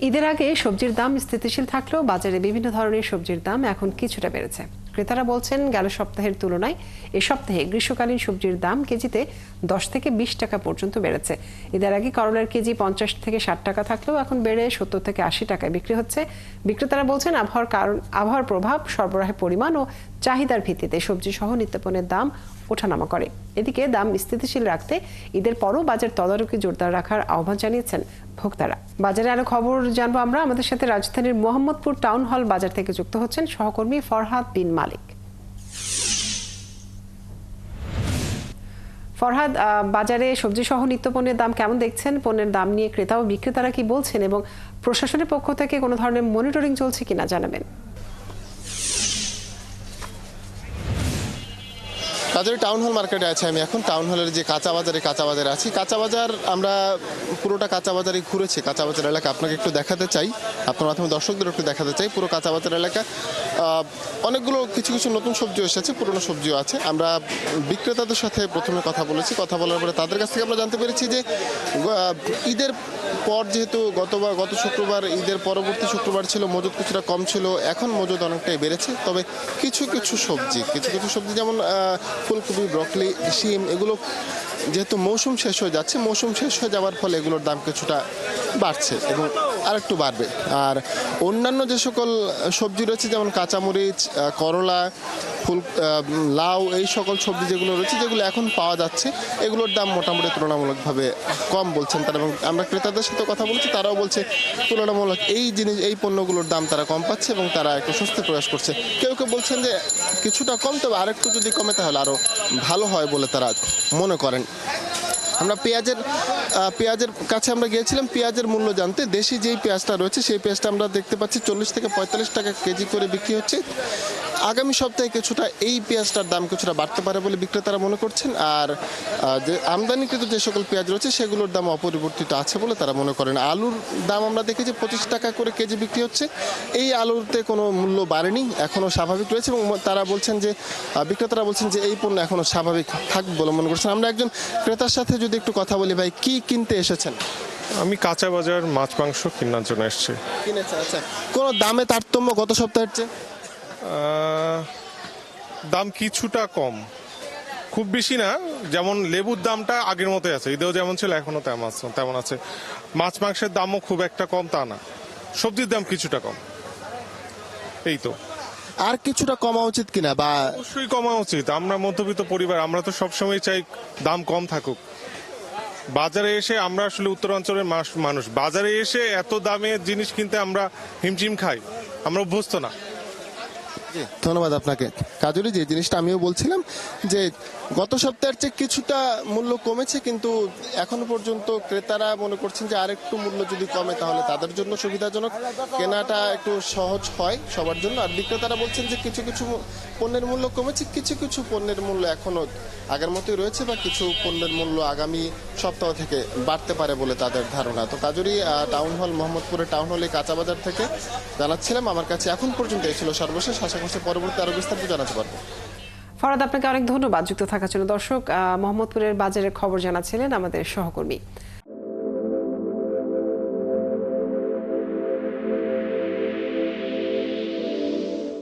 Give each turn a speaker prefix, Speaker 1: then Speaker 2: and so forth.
Speaker 1: ঈদের আগে সবজির দাম স্থিতিশীল থাকলেও বাজারে বিভিন্ন ধরনের সবজির দাম এখন কিছুটা বেড়েছে। ক্রেতারা বলছেন গেল সপ্তাহের তুলনায় এ সপ্তাহে গ্রীষ্মকালীন সবজির দাম কেজিতে 10 থেকে 20 টাকা পর্যন্ত বেড়েছে। ঈদের আগে করলার কেজি 50 থেকে 60 টাকা থাকলেও এখন বেড়ে 70 থেকে 80 টাকায় বিক্রি হচ্ছে। বিক্রেতারা বলছেন আবহাওয়ার প্রভাব, সরবরাহের পরিমাণ ও চাহিদার ভিত্তিতে সবজি সহ নিত্যপণ্যের দাম ওঠানামা করে। এদিকে দাম স্থিতিশীল রাখতে ঈদের পরও বাজার তদারকি জোরদার রাখার আহ্বান জানিয়েছেন ভোক্তারা। বাজারে আরো খবর জানবো আমরা। আমাদের সাথে রাজধানীর মোহাম্মদপুর টাউন হল বাজার থেকে যুক্ত হচ্ছেন সহকর্মী ফরহাদ বিন মালিক। ফরহাদ, বাজারে সবজি সহ নিত্যপণ্যের দাম কেমন দেখছেন? পণ্যের দাম নিয়ে ক্রেতা ও বিক্রেতারা কি বলছেন এবং প্রশাসনের পক্ষ থেকে কোনো ধরনের মনিটরিং চলছে কিনা জানাবেন।
Speaker 2: রাজধানী টাউন হল মার্কেটে আছে আমি এখন। টাউন হলের যে কাঁচা বাজারে আছি। কাঁচা বাজার আমরা পুরোটা কাঁচা বাজারই ঘুরেছি। কাঁচা বাজার এলাকা আপনাকে একটু দেখাতে চাই, আপনার মাধ্যমে দর্শকদের একটু দেখাতে চাই। পুরো কাঁচা বাজার এলাকা অনেকগুলো কিছু নতুন সবজিও এসেছে, পুরনো সবজিও আছে। আমরা বিক্রেতাদের সাথে প্রথমে কথা বলার পরে তাদের কাছ থেকে আমরা জানতে পেরেছি যে ঈদের পর যেহেতু গত শুক্রবার ঈদের পরবর্তী শুক্রবার ছিল, মজুদ কিছুটা কম ছিল, এখন মজুদ অনেকটাই বেড়েছে। তবে কিছু সবজি যেমন ফুলকপি, ব্রকলি, শিম, এগুলো যেহেতু মৌসুম শেষ হয়ে যাচ্ছে, মৌসুম শেষ হয়ে যাওয়ার ফলে এগুলোর দাম কিছুটা বাড়ছে এবং আরেকটু বাড়বে। আর অন্যান্য যে সকল সবজি রয়েছে যেমন কাঁচামরিচ, করলা, লাউ, এই সকল সবজি যেগুলো রয়েছে, যেগুলো এখন পাওয়া যাচ্ছে, এগুলোর দাম মোটামুটি তুলনামূলকভাবে কম বলছেন তারা। এবং আমরা ক্রেতাদের সাথে কথা বলছি, তারাও বলছে তুলনামূলক এই পণ্যগুলোর দাম তারা কম পাচ্ছে এবং তারা একটু স্বস্তি প্রকাশ করছে। কেউ বলছেন যে কিছুটা কম, তবে আরেকটু যদি কমে তাহলে আরও ভালো হয় বলে তারা মনে করেন। আমরা পেঁয়াজের কাছে আমরা গিয়েছিলাম পেঁয়াজের মূল্য জানতে। দেশি যেই পেঁয়াজটা রয়েছে সেই পেঁয়াজটা আমরা দেখতে পাচ্ছি 40 থেকে 45 টাকা কেজি করে বিক্রি হচ্ছে। আগামী সপ্তাহে কিছুটা এই পেঁয়াজটার দাম কিছুটা বাড়তে পারে বলে বিক্রেতারা মনে করছেন। আর যে আমদানিকৃত যে সকল পেঁয়াজ রয়েছে সেগুলোর দাম অপরিবর্তিত আছে বলে তারা মনে করেন। আলুর দাম আমরা দেখেছি 25 টাকা করে কেজি বিক্রি হচ্ছে। এই আলুতে কোনো মূল্য বাড়েনি, এখনও স্বাভাবিক রয়েছে এবং বিক্রেতারা বলছেন যে এই পণ্য এখনও স্বাভাবিক থাকবে বলে মনে করছেন। আমরা একজন ক্রেতার সাথে যদি একটু কথা বলি, ভাই কি কিনতে এসেছেন?
Speaker 3: আমি কাঁচা বাজার মাছ মাংস কেনার জন্য এসেছি।
Speaker 2: আচ্ছা, কোনো দামে তারতম্য গত সপ্তাহের চেয়ে?
Speaker 3: দাম কিছুটা কম, খুব বেশি না। যেমন লেবুর দামটা আগের মতোই আছে, ঈদেও যেমন ছিল এখনো তেমন আছে। মাছ মাংসের দামও খুব একটা কম তা না, সবজির দাম কিছুটা কম, এই তো।
Speaker 2: আর কিছুটা কমা উচিত কিনা? বা
Speaker 3: অবশ্যই কমা উচিত। আমরা মধ্যবিত্ত পরিবার, আমরা তো সবসময় চাই দাম কম থাকুক। বাজারে এসে আমরা আসলে উত্তরাঞ্চলের মানুষ, বাজারে এসে এত দামের জিনিস কিনতে আমরা হিমশিম খাই, আমরা অভ্যস্ত না।
Speaker 2: ধন্যবাদ আপনাকে। কাজলি, যে জিনিসটা আমিও বলছিলাম যে গত সপ্তাহের চেয়ে কিছুটা মূল্য কমেছে, কিন্তু এখনো পর্যন্ত ক্রেতারা মনে করছেন যে আরেকটু মূল্য যদি কমে তাহলে তাদের জন্য সুবিধাজনক, কেনাটা একটু সহজ হয় সবার জন্য। আর বিক্রেতারা বলছেন যে কিছু পণ্যের মূল্য কমেছে, কিছু পণ্যের মূল্য এখনো আগের মতোই রয়েছে, বা কিছু পণ্যের মূল্য আগামী সপ্তাহ থেকে বাড়তে পারে বলে তাদের ধারণা। তো কাজরি, টাউন হল, মোহাম্মদপুরের টাউন হলে কাঁচা বাজার থেকে জানাচ্ছিলাম। আমার কাছে এখন পর্যন্ত এই ছিল সর্বশেষ। আশা করছি পরবর্তী আরো বিস্তারিত জানাতে পারবো।
Speaker 1: ফরহাদ, আপনাকে অনেক ধন্যবাদ যুক্ত থাকার জন্য। দর্শক, মোহাম্মদপুরের বাজারের খবর জানাচ্ছিলেন আমাদের সহকর্মী।